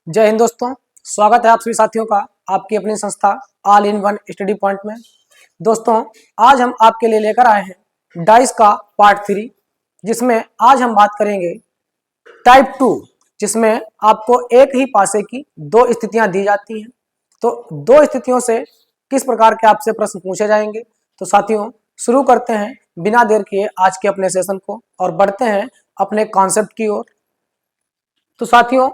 जय हिंद दोस्तों, स्वागत है आप सभी साथियों का आपकी अपनी संस्था all in one study point में। दोस्तों, आज हम आपके लिए लेकर आए हैं डाइस का पार्ट 3, जिसमें आज हम बात करेंगे टाइप 2, जिसमें आपको एक ही पासे की दो स्थितियां दी जाती हैं। तो दो स्थितियों से किस प्रकार के आपसे प्रश्न पूछे जाएंगे। तो साथियों, शुरू करते हैं बिना देर किए आज के अपने सेशन को और बढ़ते हैं अपने कॉन्सेप्ट की ओर। तो साथियों,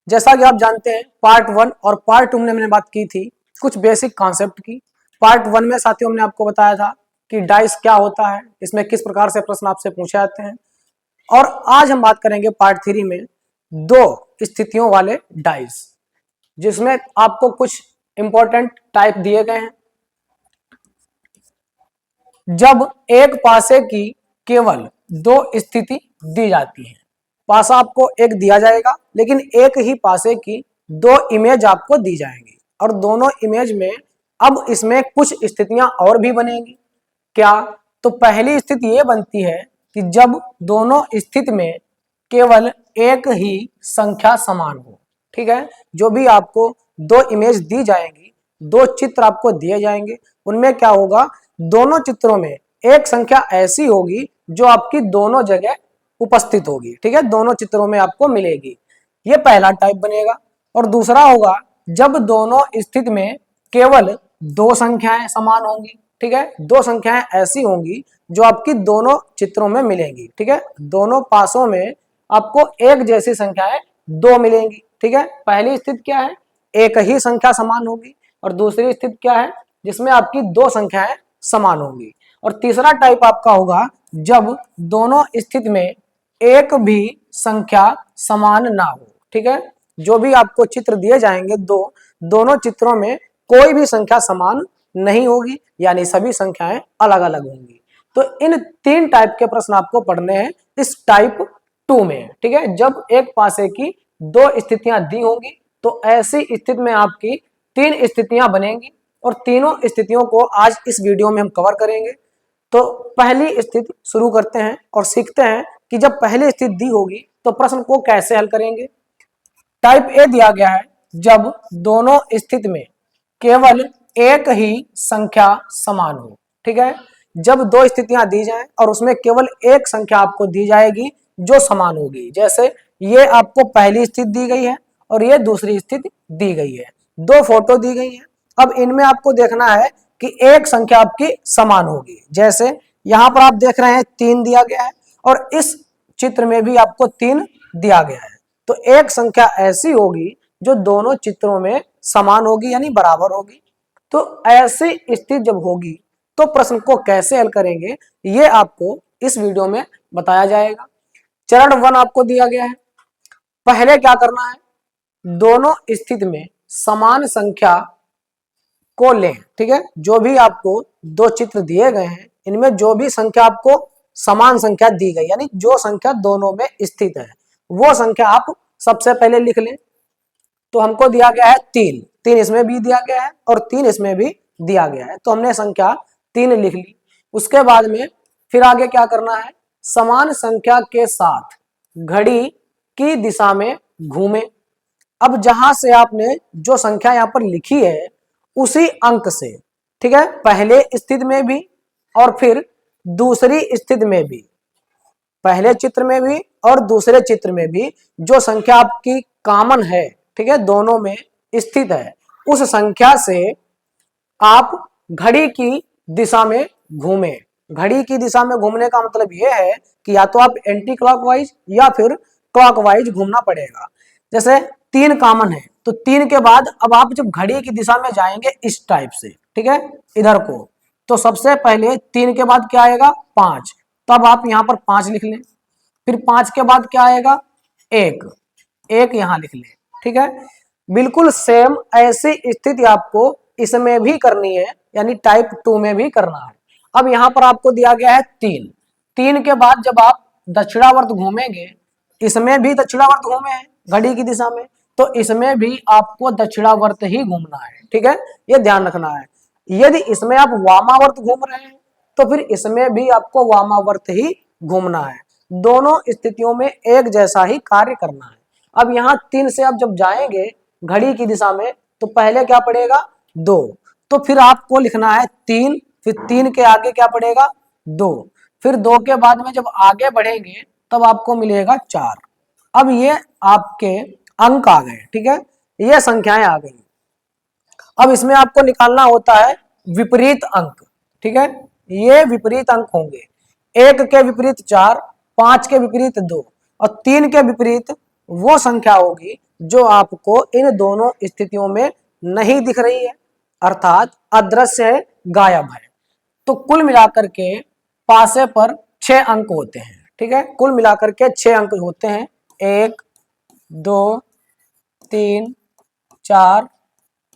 जैसा कि आप जानते हैं, पार्ट 1 और पार्ट 2 में मैंने बात की थी कुछ बेसिक कॉन्सेप्ट की। पार्ट 1 में साथियों हमने आपको बताया था कि डाइस क्या होता है, इसमें किस प्रकार से प्रश्न आपसे पूछे जाते हैं। और आज हम बात करेंगे पार्ट 3 में दो स्थितियों वाले डाइस, जिसमें आपको कुछ इंपॉर्टेंट टाइप दिए गए हैं। जब एक पासे की केवल दो स्थिति दी जाती है, पासा आपको एक दिया जाएगा लेकिन एक ही पासे की दो इमेज आपको दी जाएंगी और दोनों इमेज में अब इसमें कुछ स्थितियां और भी बनेंगी। क्या? तो पहली स्थिति ये बनती है कि जब दोनों स्थिति में केवल एक ही संख्या समान हो। ठीक है, जो भी आपको दो इमेज दी जाएंगी, दो चित्र आपको दिए जाएंगे, उनमें क्या होगा, दोनों चित्रों में एक संख्या ऐसी होगी जो आपकी दोनों जगह उपस्थित होगी। ठीक है, दोनों चित्रों में आपको मिलेगी। ये पहला टाइप बनेगा। और दूसरा होगा जब दोनों स्थिति में केवल दो संख्याएं समान होंगी। ठीक है, दो संख्याएं ऐसी होंगी जो आपकी दोनों चित्रों में मिलेंगी। ठीक है, दोनों पासों में आपको एक जैसी संख्याएं दो मिलेंगी। ठीक है, पहली स्थिति क्या है, एक ही संख्या समान होगी। और दूसरी स्थिति क्या है, जिसमें आपकी दो संख्याएं समान होंगी। और तीसरा टाइप आपका होगा जब दोनों स्थिति में एक भी संख्या समान ना हो। ठीक है, जो भी आपको चित्र दिए जाएंगे दोनों चित्रों में कोई भी संख्या समान नहीं होगी, यानी सभी संख्याएं अलग अलग होंगी। तो इन तीन टाइप के प्रश्न आपको पढ़ने हैं इस टाइप 2 में। ठीक है, जब एक पासे की दो स्थितियां दी होंगी तो ऐसी स्थिति में आपकी तीन स्थितियां बनेंगी और तीनों स्थितियों को आज इस वीडियो में हम कवर करेंगे। तो पहली स्थिति शुरू करते हैं और सीखते हैं कि जब पहली स्थिति दी होगी तो प्रश्न को कैसे हल करेंगे। टाइप ए दिया गया है, जब दोनों स्थिति में केवल एक ही संख्या समान हो। ठीक है, जब दो स्थितियां दी जाएं और उसमें केवल एक संख्या आपको दी जाएगी जो समान होगी। जैसे ये आपको पहली स्थिति दी गई है और ये दूसरी स्थिति दी गई है, दो फोटो दी गई है। अब इनमें आपको देखना है कि एक संख्या आपकी समान होगी। जैसे यहां पर आप देख रहे हैं 3 दिया गया है और इस चित्र में भी आपको 3 दिया गया है। तो एक संख्या ऐसी होगी जो दोनों चित्रों में समान होगी, यानी बराबर होगी। तो ऐसी स्थिति जब होगी तो प्रश्न को कैसे हल करेंगे, ये आपको इस वीडियो में बताया जाएगा। चरण 1 आपको दिया गया है। पहले क्या करना है, दोनों स्थिति में समान संख्या को लें। ठीक है, जो भी आपको दो चित्र दिए गए हैं इनमें जो भी संख्या आपको समान संख्या दी गई, यानी जो संख्या दोनों में स्थित है, वो संख्या आप सबसे पहले लिख लें। तो हमको दिया गया है 3, 3 इसमें भी दिया गया है और 3 इसमें भी दिया गया है, तो हमने संख्या 3 लिख ली। उसके बाद में फिर आगे क्या करना है, समान संख्या के साथ घड़ी की दिशा में घूमें। अब जहां से आपने जो संख्या यहां पर लिखी है उसी अंक से, ठीक है, पहले स्थिति में भी और फिर दूसरी स्थिति में भी, पहले चित्र में भी और दूसरे चित्र में भी जो संख्या आपकी कॉमन है, ठीक है, दोनों में स्थित है, उस संख्या से आप घड़ी की दिशा में घूमें। घड़ी की दिशा में घूमने का मतलब यह है कि या तो आप एंटी क्लॉकवाइज या फिर क्लॉकवाइज घूमना पड़ेगा। जैसे 3 कॉमन है तो 3 के बाद अब आप जब घड़ी की दिशा में जाएंगे इस टाइप से, ठीक है, इधर को, तो सबसे पहले 3 के बाद क्या आएगा, 5, तब आप यहां पर 5 लिख लें। फिर 5 के बाद क्या आएगा, 1, 1 यहां लिख लें। ठीक है, बिल्कुल सेम ऐसी स्थिति आपको इसमें भी करनी है, यानी टाइप 2 में भी करना है। अब यहां पर आपको दिया गया है 3, 3 के बाद जब आप दक्षिणावर्त घूमेंगे, इसमें भी दक्षिणावर्त घूमे हैं घड़ी की दिशा में, तो इसमें भी आपको दक्षिणावर्त ही घूमना है। ठीक है, ये ध्यान रखना है। यदि इसमें आप वामावर्त घूम रहे हैं तो फिर इसमें भी आपको वामावर्त ही घूमना है। दोनों स्थितियों में एक जैसा ही कार्य करना है। अब यहाँ 3 से अब जब जाएंगे घड़ी की दिशा में तो पहले क्या पड़ेगा 2, तो फिर आपको लिखना है 3, फिर 3 के आगे क्या पड़ेगा 2, फिर 2 के बाद में जब आगे बढ़ेंगे तब आपको मिलेगा 4। अब ये आपके अंक आ गए, ठीक है, ये संख्याएं आ गई। अब इसमें आपको निकालना होता है विपरीत अंक, ठीक है, ये विपरीत अंक होंगे। 1 के विपरीत 4, 5 के विपरीत 2 और 3 के विपरीत वो संख्या होगी जो आपको इन दोनों स्थितियों में नहीं दिख रही है, अर्थात अदृश्य है, गायब है। तो कुल मिलाकर के पासे पर 6 अंक होते हैं, ठीक है, कुल मिलाकर के 6 अंक होते हैं, 1 2 3 4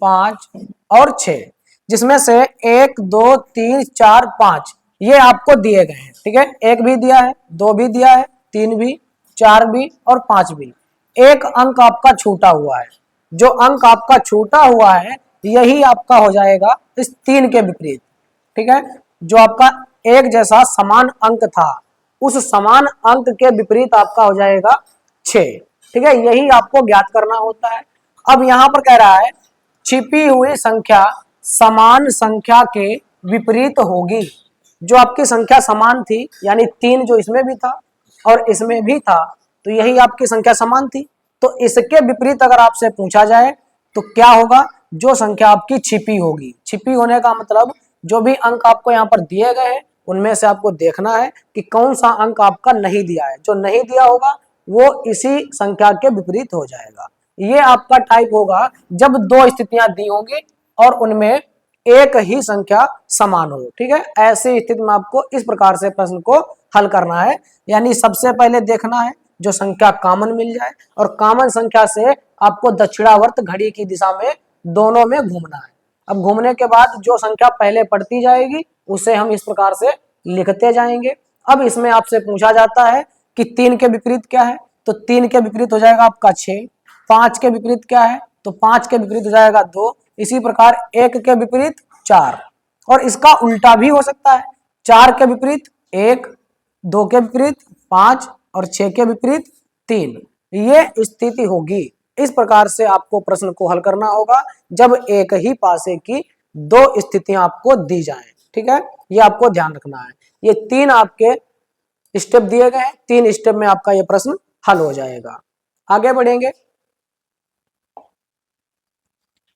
5 और 6, जिसमें से 1 2 3 4 5 ये आपको दिए गए हैं, ठीक है, 1 भी दिया है, 2 भी दिया है, 3 भी, 4 भी और 5 भी। एक अंक आपका छूटा हुआ है, जो अंक आपका छूटा हुआ है यही आपका हो जाएगा इस 3 के विपरीत, ठीक है, जो आपका एक जैसा समान अंक था उस समान अंक के विपरीत आपका हो जाएगा 6, ठीक है, यही आपको ज्ञात करना होता है। अब यहां पर कह रहा है छिपी हुई संख्या समान संख्या के विपरीत होगी। जो आपकी संख्या समान थी यानी 3 जो इसमें भी था और इसमें भी था तो यही आपकी संख्या समान थी, तो इसके विपरीत अगर आपसे पूछा जाए तो क्या होगा, जो संख्या आपकी छिपी होगी। छिपी होने का मतलब जो भी अंक आपको यहाँ पर दिए गए हैं उनमें से आपको देखना है कि कौन सा अंक आपका नहीं दिया है, जो नहीं दिया होगा वो इसी संख्या के विपरीत हो जाएगा। ये आपका टाइप होगा जब 2 स्थितियां दी होंगी और उनमें एक ही संख्या समान हो, ठीक है, ऐसी स्थिति में आपको इस प्रकार से प्रश्न को हल करना है। यानी सबसे पहले देखना है जो संख्या कॉमन मिल जाए और कॉमन संख्या से आपको दक्षिणावर्त घड़ी की दिशा में दोनों में घूमना है। अब घूमने के बाद जो संख्या पहले पड़ती जाएगी उसे हम इस प्रकार से लिखते जाएंगे। अब इसमें आपसे पूछा जाता है कि 3 के विपरीत क्या है, तो 3 के विपरीत हो जाएगा आपका 6, 5 के विपरीत क्या है तो 5 के विपरीत हो जाएगा 2, इसी प्रकार 1 के विपरीत 4 और इसका उल्टा भी हो सकता है, 4 के विपरीत 1, 2 के विपरीत 5 और 6 के विपरीत 3, ये स्थिति होगी। इस प्रकार से आपको प्रश्न को हल करना होगा जब एक ही पासे की 2 स्थितियां आपको दी जाएं, ठीक है, ये आपको ध्यान रखना है। ये 3 आपके स्टेप दिए गए हैं, 3 स्टेप में आपका ये प्रश्न हल हो जाएगा। आगे बढ़ेंगे।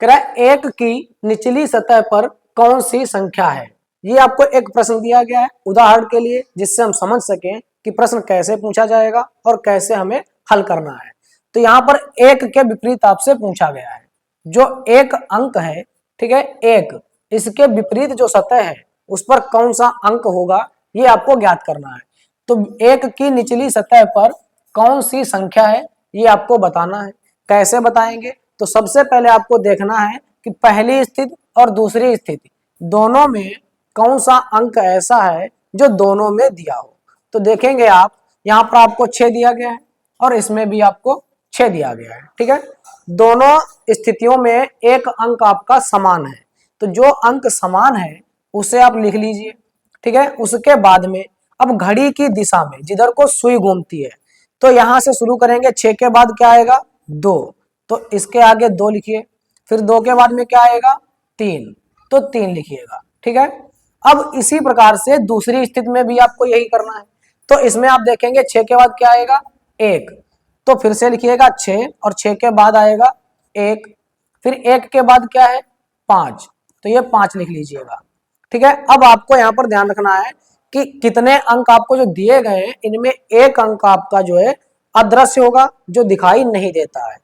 एक की निचली सतह पर कौन सी संख्या है, ये आपको एक प्रश्न दिया गया है उदाहरण के लिए, जिससे हम समझ सकें कि प्रश्न कैसे पूछा जाएगा और कैसे हमें हल करना है। तो यहाँ पर 1 के विपरीत आपसे पूछा गया है, जो एक अंक है, ठीक है, 1, इसके विपरीत जो सतह है उस पर कौन सा अंक होगा ये आपको ज्ञात करना है। तो 1 की निचली सतह पर कौन सी संख्या है ये आपको बताना है। कैसे बताएंगे, तो सबसे पहले आपको देखना है कि पहली स्थिति और दूसरी स्थिति दोनों में कौन सा अंक ऐसा है जो दोनों में दिया हो। तो देखेंगे आप यहाँ पर आपको 6 दिया गया है और इसमें भी आपको 6 दिया गया है, ठीक है, दोनों स्थितियों में एक अंक आपका समान है, तो जो अंक समान है उसे आप लिख लीजिए, ठीक है। उसके बाद में अब घड़ी की दिशा में जिधर को सुई घूमती है तो यहां से शुरू करेंगे, 6 के बाद क्या आएगा 2, तो इसके आगे 2 लिखिए, फिर 2 के बाद में क्या आएगा 3, तो 3 लिखिएगा, ठीक है। अब इसी प्रकार से दूसरी स्थिति में भी आपको यही करना है। तो इसमें आप देखेंगे 6 के बाद क्या आएगा 1, तो फिर से लिखिएगा 6 और 6 के बाद आएगा 1, फिर 1 के बाद क्या है 5, तो ये 5 लिख लीजिएगा, ठीक है। अब आपको यहाँ पर ध्यान रखना है कि कितने अंक आपको जो दिए गए हैं इनमें एक अंक आपका जो है अदृश्य होगा, जो दिखाई नहीं देता है।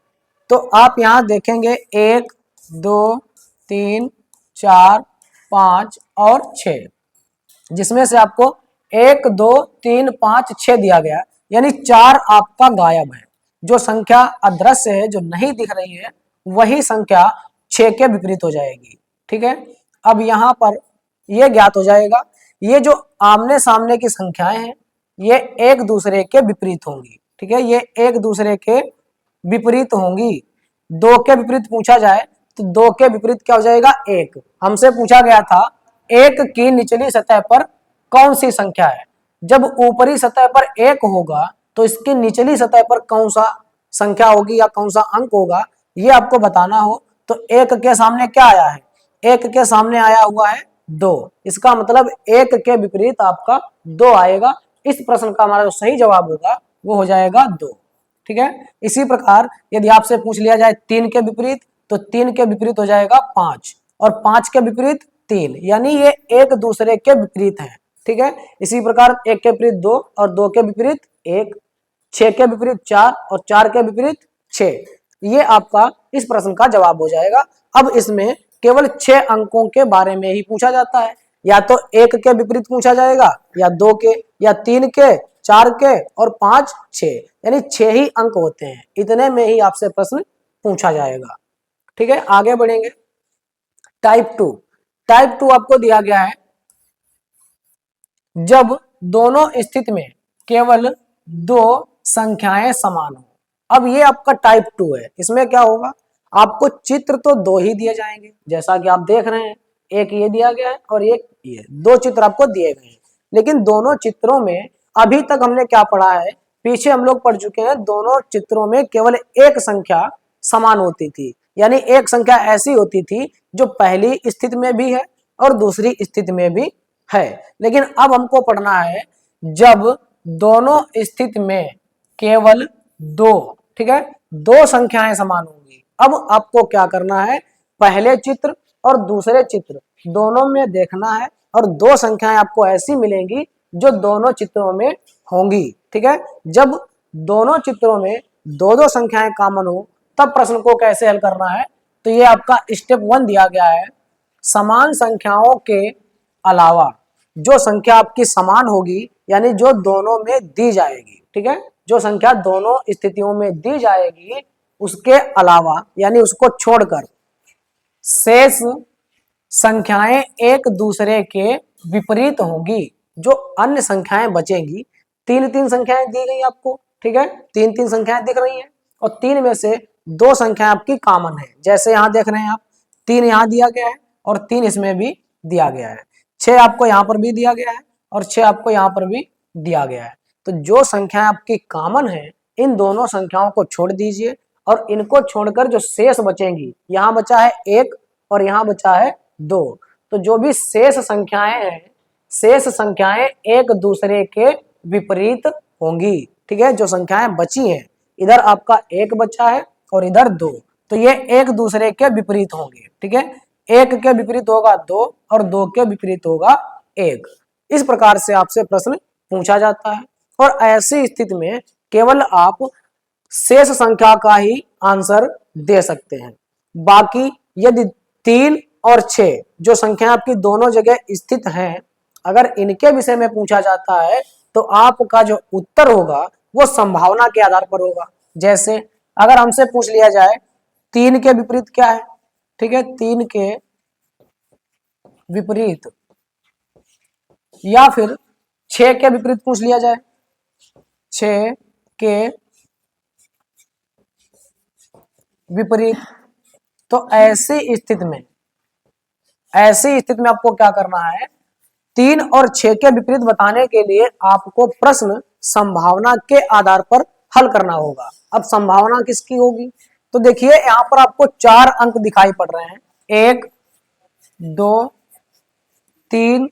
तो आप यहाँ देखेंगे 1 2 3 4 5 और 6, जिसमें से आपको 1 2 3 5 6 दिया गया, यानी 4 आपका गायब है। जो संख्या अदृश्य है, जो नहीं दिख रही है, वही संख्या 6 के विपरीत हो जाएगी, ठीक है। अब यहाँ पर यह ज्ञात हो जाएगा, ये जो आमने सामने की संख्याएं हैं ये एक दूसरे के विपरीत होंगी, ठीक है, ये एक दूसरे के विपरीत होंगी। 2 के विपरीत पूछा जाए तो 2 के विपरीत क्या हो जाएगा 1, हमसे पूछा गया था 1 की निचली सतह पर कौन सी संख्या है। जब ऊपरी सतह पर 1 होगा तो इसकी निचली सतह पर कौन सा संख्या होगी या कौन सा अंक होगा ये आपको बताना हो तो एक के सामने क्या आया है, एक के सामने आया हुआ है 2, इसका मतलब एक के विपरीत आपका 2 आएगा। इस प्रश्न का हमारा जो सही जवाब होगा वो हो जाएगा 2। ठीक है, इसी प्रकार यदि आपसे पूछ लिया जाए 3 के विपरीत तो 3 के विपरीत हो जाएगा 5 और 5 के विपरीत 3, यानी ये एक दूसरे के विपरीत है। ठीक है, इसी प्रकार 1 के विपरीत 2 और 2 के विपरीत 1, 6 के विपरीत 4 और 4 के विपरीत 6, ये आपका इस प्रश्न का जवाब हो जाएगा। अब इसमें केवल 6 अंकों के बारे में ही पूछा जाता है, या तो 1 के विपरीत पूछा जाएगा या 2 के या 3 के, 4 के और 5, 6, यानी 6 ही अंक होते हैं, इतने में ही आपसे प्रश्न पूछा जाएगा। ठीक है, आगे बढ़ेंगे। टाइप 2, टाइप 2 आपको दिया गया है जब दोनों स्थिति में केवल 2 संख्याएं समान हो। अब ये आपका टाइप 2 है, इसमें क्या होगा, आपको चित्र तो 2 ही दिए जाएंगे जैसा कि आप देख रहे हैं, एक ये दिया गया है और एक ये, 2 चित्र आपको दिए गए हैं। लेकिन दोनों चित्रों में अभी तक हमने क्या पढ़ा है, पीछे हम लोग पढ़ चुके हैं, दोनों चित्रों में केवल एक संख्या समान होती थी, यानी एक संख्या ऐसी होती थी जो पहली स्थिति में भी है और दूसरी स्थिति में भी है। लेकिन अब हमको पढ़ना है जब दोनों स्थिति में केवल 2, ठीक है, 2 संख्याएं समान होंगी। अब आपको क्या करना है, पहले चित्र और दूसरे चित्र दोनों में देखना है और 2 संख्याएं आपको ऐसी मिलेंगी जो दोनों चित्रों में होंगी। ठीक है, जब दोनों चित्रों में 2-2 संख्याएं कॉमन हो तब प्रश्न को कैसे हल करना है, तो ये आपका स्टेप 1 दिया गया है। समान संख्याओं के अलावा जो संख्या आपकी समान होगी, यानी जो दोनों में दी जाएगी, ठीक है, जो संख्या दोनों स्थितियों में दी जाएगी उसके अलावा यानी उसको छोड़कर शेष संख्याएं एक दूसरे के विपरीत होंगी। जो अन्य संख्याएं बचेंगी, 3-3 संख्याएं दी गई आपको, ठीक है, 3-3 संख्याएं दिख रही हैं और 3 में से 2 संख्याएं आपकी कॉमन है, जैसे यहां देख रहे हैं आप, 3 यहां दिया गया है और 3 इसमें भी दिया गया है, 6 आपको यहाँ पर भी दिया गया है और 6 आपको यहाँ पर भी दिया गया है। तो जो संख्या आपकी कॉमन है इन दोनों संख्याओं को छोड़ दीजिए और इनको छोड़कर जो शेष बचेंगी, यहाँ बचा है 1 और यहाँ बचा है 2, तो जो भी शेष संख्याएं हैं, शेष संख्याएं एक दूसरे के विपरीत होंगी। ठीक है, जो संख्याएं बची हैं, इधर आपका 1 बचा है और इधर 2, तो ये एक दूसरे के विपरीत होंगे। ठीक है, 1 के विपरीत होगा 2 और 2 के विपरीत होगा 1। इस प्रकार से आपसे प्रश्न पूछा जाता है और ऐसी स्थिति में केवल आप शेष संख्या का ही आंसर दे सकते हैं। बाकी यदि 3 और 6 जो संख्या आपकी दोनों जगह स्थित हैं, अगर इनके विषय में पूछा जाता है तो आपका जो उत्तर होगा वो संभावना के आधार पर होगा। जैसे अगर हमसे पूछ लिया जाए 3 के विपरीत क्या है, ठीक है, 3 के विपरीत, या फिर 6 के विपरीत पूछ लिया जाए, 6 के विपरीत, तो ऐसी स्थिति में आपको क्या करना है, 3 और 6 के विपरीत बताने के लिए आपको प्रश्न संभावना के आधार पर हल करना होगा। अब संभावना किसकी होगी, तो देखिए यहां पर आपको 4 अंक दिखाई पड़ रहे हैं, 1, 2, 3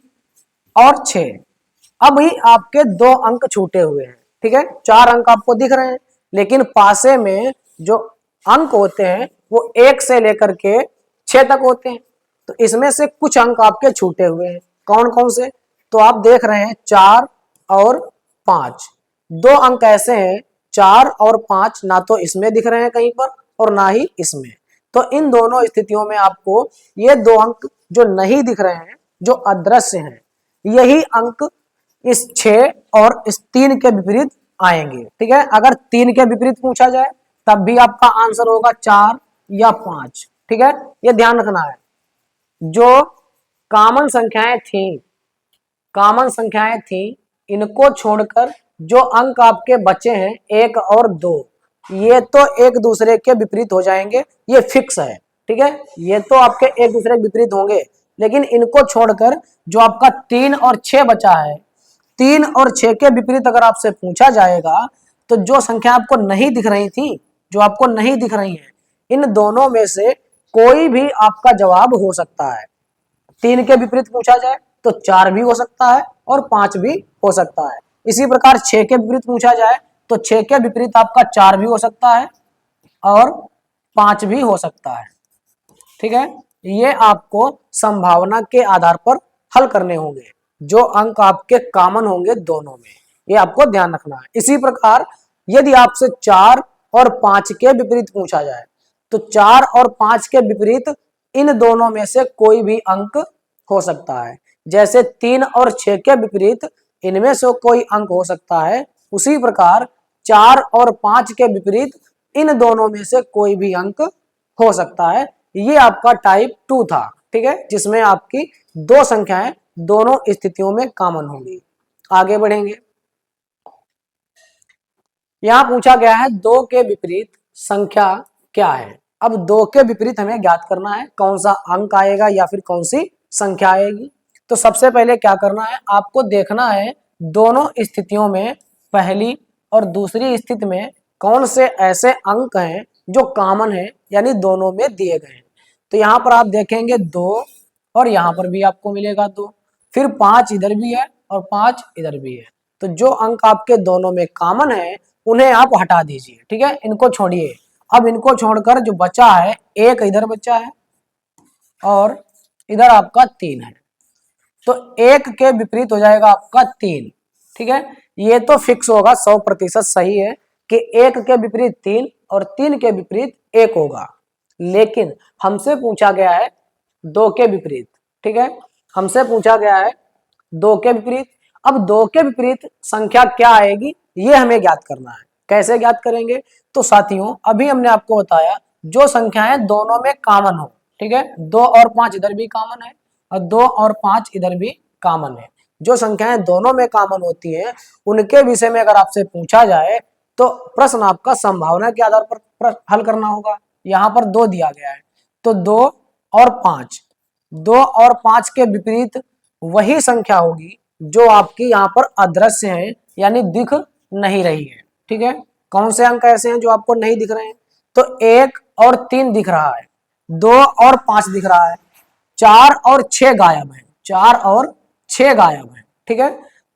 और 6। अभी आपके 2 अंक छूटे हुए हैं। ठीक है, 4 अंक आपको दिख रहे हैं, लेकिन पासे में जो अंक होते हैं वो 1 से लेकर के 6 तक होते हैं। तो इसमें से कुछ अंक आपके छूटे हुए हैं, कौन कौन से, तो आप देख रहे हैं 4 और 5। 2 अंक ऐसे हैं 4 और 5, ना तो इसमें दिख रहे हैं कहीं पर और ना ही इसमें। तो इन दोनों स्थितियों में आपको ये 2 अंक जो नहीं दिख रहे हैं, जो अदृश्य हैं, यही अंक इस 6 और इस 3 के विपरीत आएंगे। ठीक है, अगर 3 के विपरीत पूछा जाए तब भी आपका आंसर होगा 4 या 5। ठीक है, ये ध्यान रखना है। जो कॉमन संख्याएं थी इनको छोड़कर जो अंक आपके बचे हैं 1 और 2, ये तो एक दूसरे के विपरीत हो जाएंगे, ये फिक्स है। ठीक है, ये तो आपके एक दूसरे के विपरीत होंगे, लेकिन इनको छोड़कर जो आपका 3 और 6 बचा है, 3 और 6 के विपरीत अगर आपसे पूछा जाएगा तो जो संख्या आपको नहीं दिख रही थी जो आपको नहीं दिख रही हैं, इन दोनों में से कोई भी आपका जवाब हो सकता है। 3 के विपरीत पूछा जाए तो 4 भी हो सकता है और 5 भी हो सकता है। इसी प्रकार 6 के विपरीत पूछा जाए तो 6 के विपरीत आपका 4 भी हो सकता है और 5 भी हो सकता है। ठीक है, ये आपको संभावना के आधार पर हल करने होंगे, जो अंक आपके कॉमन होंगे दोनों में, ये आपको ध्यान रखना है। इसी प्रकार यदि आपसे 4 और 5 के विपरीत पूछा जाए तो 4 और 5 के विपरीत इन दोनों में से कोई भी अंक हो सकता है। जैसे 3 और 6 के विपरीत इनमें से कोई अंक हो सकता है, उसी प्रकार 4 और 5 के विपरीत इन दोनों में से कोई भी अंक हो सकता है। ये आपका टाइप 2 था। ठीक है, जिसमें आपकी दो संख्याएं दोनों स्थितियों में कॉमन होंगी। आगे बढ़ेंगे, यहां पूछा गया है 2 के विपरीत संख्या क्या है। अब 2 के विपरीत हमें ज्ञात करना है कौन सा अंक आएगा या फिर कौन सी संख्या आएगी। तो सबसे पहले क्या करना है, आपको देखना है दोनों स्थितियों में पहली और दूसरी स्थिति में कौन से ऐसे अंक हैं जो कॉमन है, यानी दोनों में दिए गए हैं। तो यहाँ पर आप देखेंगे 2 और यहाँ पर भी आपको मिलेगा 2, फिर 5 इधर भी है और 5 इधर भी है। तो जो अंक आपके दोनों में कॉमन है उन्हें आप हटा दीजिए। ठीक है, इनको छोड़िए। अब इनको छोड़कर जो बचा है, एक इधर बचा है और इधर आपका 3 है, तो 1 के विपरीत हो जाएगा आपका 3। ठीक है, ये तो फिक्स होगा, 100% सही है कि 1 के विपरीत 3 और 3 के विपरीत 1 होगा। लेकिन हमसे पूछा गया है 2 के विपरीत। ठीक है, हमसे पूछा गया है 2 के विपरीत। अब 2 के विपरीत संख्या क्या आएगी ये हमें ज्ञात करना है। कैसे ज्ञात करेंगे, तो साथियों अभी हमने आपको बताया जो संख्याएं दोनों में कॉमन हो। ठीक है, 2 और 5 इधर भी कॉमन है और 2 और 5 इधर भी कॉमन है। जो संख्याएं दोनों में कॉमन होती हैं उनके विषय में अगर आपसे पूछा जाए तो प्रश्न आपका संभावना के आधार पर हल करना होगा। यहाँ पर 2 दिया गया है तो 2 और 5, 2 और 5 के विपरीत वही संख्या होगी जो आपकी यहाँ पर अदृश्य है, यानी दिख नहीं रही है। ठीक है, कौन से अंक ऐसे हैं जो आपको नहीं दिख रहे हैं, तो 1 और 3 दिख रहा है, 2 और 5 दिख रहा है, 4 और 6 गायब है, 4 और 6 गायब है। ठीक है,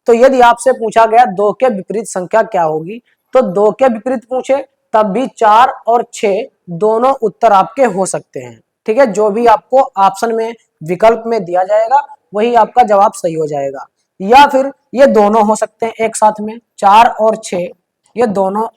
तो यदि आपसे पूछा गया 2 के विपरीत संख्या क्या होगी, तो 2 के विपरीत पूछे तब भी 4 और 6 दोनों उत्तर आपके हो सकते हैं। ठीक है, जो भी आपको ऑप्शन में विकल्प में दिया जाएगा वही आपका जवाब सही हो जाएगा। या फिर ये दोनों हो सकते हैं एक साथ में, 4 और 6 ये दोनों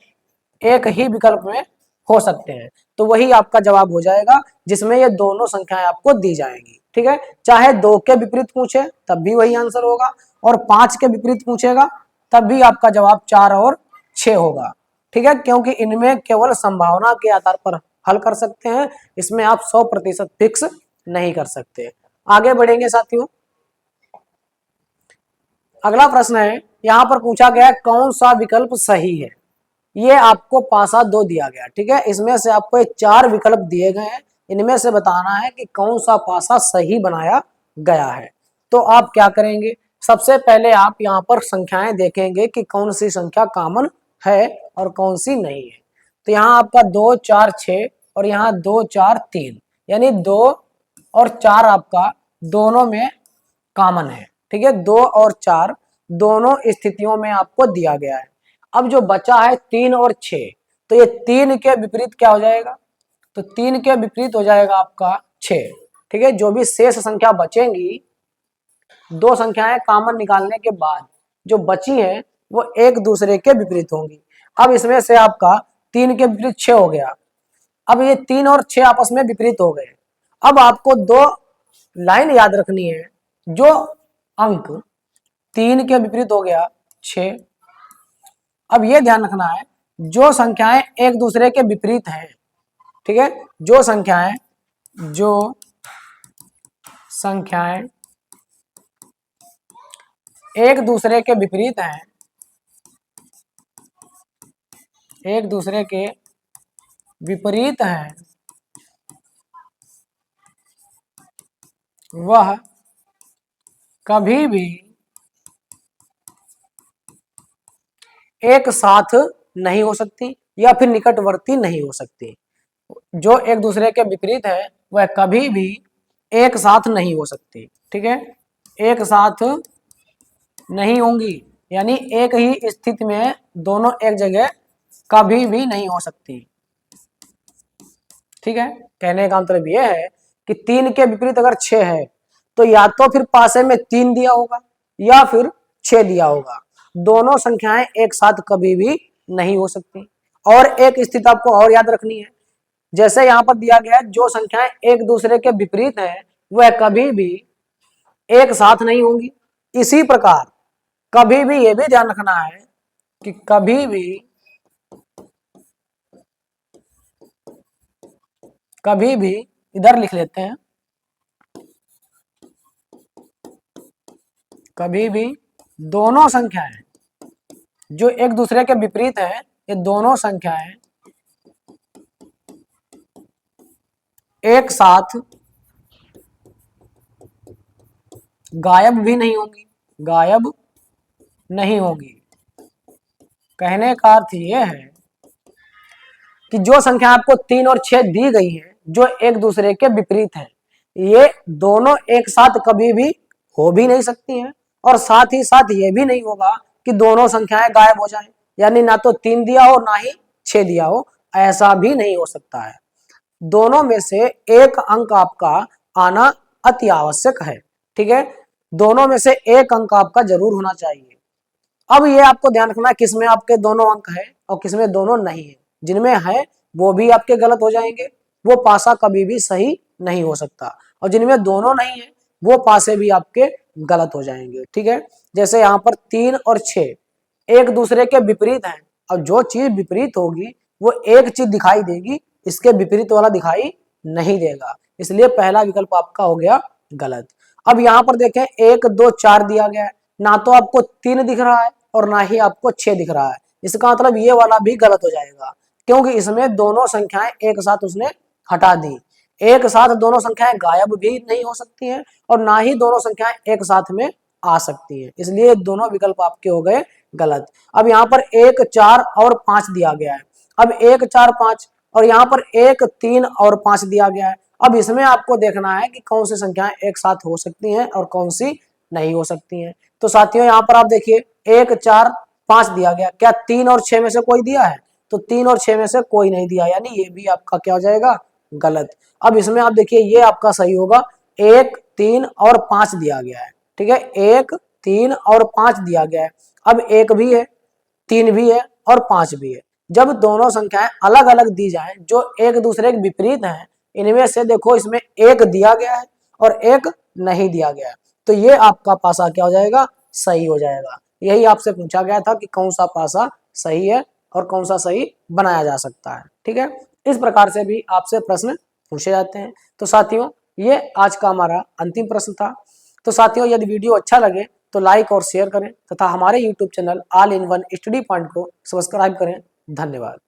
एक ही विकल्प में हो सकते हैं, तो वही आपका जवाब हो जाएगा जिसमें ये दोनों संख्याएं आपको दी जाएंगी। ठीक है, चाहे 2 के विपरीत पूछे तब भी वही आंसर होगा और 5 के विपरीत पूछेगा तब भी आपका जवाब 4 और 6 होगा। ठीक है, क्योंकि इनमें केवल संभावना के आधार पर हल कर सकते हैं, इसमें आप 100% फिक्स नहीं कर सकते। आगे बढ़ेंगे साथियों, अगला प्रश्न है, यहाँ पर पूछा गया कौन सा विकल्प सही है। ये आपको पासा 2 दिया गया। ठीक है, इसमें से आपको 4 विकल्प दिए गए हैं, इनमें से बताना है कि कौन सा पासा सही बनाया गया है। तो आप क्या करेंगे, सबसे पहले आप यहाँ पर संख्याएं देखेंगे कि कौन सी संख्या कॉमन है और कौन सी नहीं है। तो यहाँ आपका 2 4 6 और यहाँ 2 4 3, यानी 2 और 4 आपका दोनों में कॉमन है। ठीक है, 2 और 4 दोनों स्थितियों में आपको दिया गया है। अब जो बचा है 3 और 6, तो ये 3 के विपरीत क्या हो जाएगा, तो 3 के विपरीत हो जाएगा आपका 6। ठीक है, जो भी शेष संख्या बचेंगी, दो संख्याएं कॉमन निकालने के बाद जो बची है वो एक दूसरे के विपरीत होंगी। अब इसमें से आपका 3 के विपरीत 6 हो गया। अब ये 3 और 6 आपस में विपरीत हो गए। अब आपको दो लाइन याद रखनी है, जो अंक 3 के विपरीत हो गया 6। अब ये ध्यान रखना है जो संख्याएं एक दूसरे के विपरीत हैं। ठीक है, जो संख्याएं एक दूसरे के विपरीत हैं, एक दूसरे के विपरीत हैं, वह कभी भी एक साथ नहीं हो सकती। या फिर निकटवर्ती नहीं हो सकती। जो एक दूसरे के विपरीत है वह कभी भी एक साथ नहीं हो सकती। ठीक है, एक साथ नहीं होंगी, यानी एक ही स्थिति में दोनों एक जगह कभी भी नहीं हो सकती। ठीक है, कहने का मतलब यह है कि 3 के विपरीत अगर 6 है तो या तो फिर पासे में 3 दिया होगा या फिर 6 दिया होगा। दोनों संख्याएं एक साथ कभी भी नहीं हो सकती। और एक स्थिति आपको और याद रखनी है, जैसे यहां पर दिया गया है जो संख्याएं एक दूसरे के विपरीत है वह कभी भी एक साथ नहीं होंगी। इसी प्रकार कभी भी यह भी ध्यान रखना है कि कभी भी इधर लिख लेते हैं, कभी भी दोनों संख्याएं जो एक दूसरे के विपरीत है, ये दोनों संख्याएं एक साथ गायब भी नहीं होंगी, गायब नहीं होंगी। कहने का अर्थ यह है कि जो संख्या आपको 3 और 6 दी गई है जो एक दूसरे के विपरीत है, ये दोनों एक साथ कभी भी हो भी नहीं सकती हैं, और साथ ही साथ ये भी नहीं होगा कि दोनों संख्याएं गायब हो जाएं, यानी ना तो 3 दिया हो ना ही 6 दिया हो, ऐसा भी नहीं हो सकता है। दोनों में से एक अंक आपका आना अति आवश्यक है। ठीक है, दोनों में से एक अंक आपका जरूर होना चाहिए। अब ये आपको ध्यान रखना है किसमें आपके दोनों अंक है और किसमें दोनों नहीं है। जिनमें है वो भी आपके गलत हो जाएंगे, वो पासा कभी भी सही नहीं हो सकता, और जिनमें दोनों नहीं है वो पासे भी आपके गलत हो जाएंगे। ठीक है, जैसे यहाँ पर 3 और 6 एक दूसरे के विपरीत हैं, और जो चीज विपरीत होगी वो एक चीज दिखाई देगी, इसके विपरीत वाला दिखाई नहीं देगा, इसलिए पहला विकल्प आपका हो गया गलत। अब यहाँ पर देखें 1 2 4 दिया गया है, ना तो आपको 3 दिख रहा है और ना ही आपको 6 दिख रहा है, इसका मतलब ये वाला भी गलत हो जाएगा, क्योंकि इसमें दोनों संख्याएं एक साथ उसने हटा दी। एक साथ दोनों संख्याएं गायब भी नहीं हो सकती हैं और ना ही दोनों संख्याएं एक साथ में आ सकती हैं, इसलिए दोनों विकल्प आपके हो गए गलत। अब यहाँ पर 1 4 और 5 दिया गया है, अब 1 4 5 और यहाँ पर 1 3 और 5 दिया गया है। अब इसमें आपको देखना है कि कौन सी संख्याएं एक साथ हो सकती हैं और कौन सी नहीं हो सकती हैं। तो साथियों यहाँ पर आप देखिए 1 4 5 दिया गया, क्या 3 और 6 में से कोई दिया है? तो 3 और 6 में से कोई नहीं दिया, यानी ये भी आपका क्या हो जाएगा गलत। अब इसमें आप देखिए ये आपका सही होगा, 1 3 और 5 दिया गया है। ठीक है, 1 3 और 5 दिया गया है। अब 1 भी है, 3 भी है और 5 भी है। जब दोनों संख्याएं अलग अलग दी जाएं जो एक दूसरे के विपरीत हैं, इनमें से देखो इसमें 1 दिया गया है और 1 नहीं दिया गया है, तो ये आपका पासा क्या हो जाएगा सही हो जाएगा। यही आपसे पूछा गया था कि कौन सा पासा सही है और कौन सा सही बनाया जा सकता है। ठीक है, इस प्रकार से भी आपसे प्रश्न पूछे जाते हैं। तो साथियों ये आज का हमारा अंतिम प्रश्न था। तो साथियों यदि वीडियो अच्छा लगे तो लाइक और शेयर करें तथा हमारे YouTube channel all in one study point को सब्सक्राइब करें। धन्यवाद।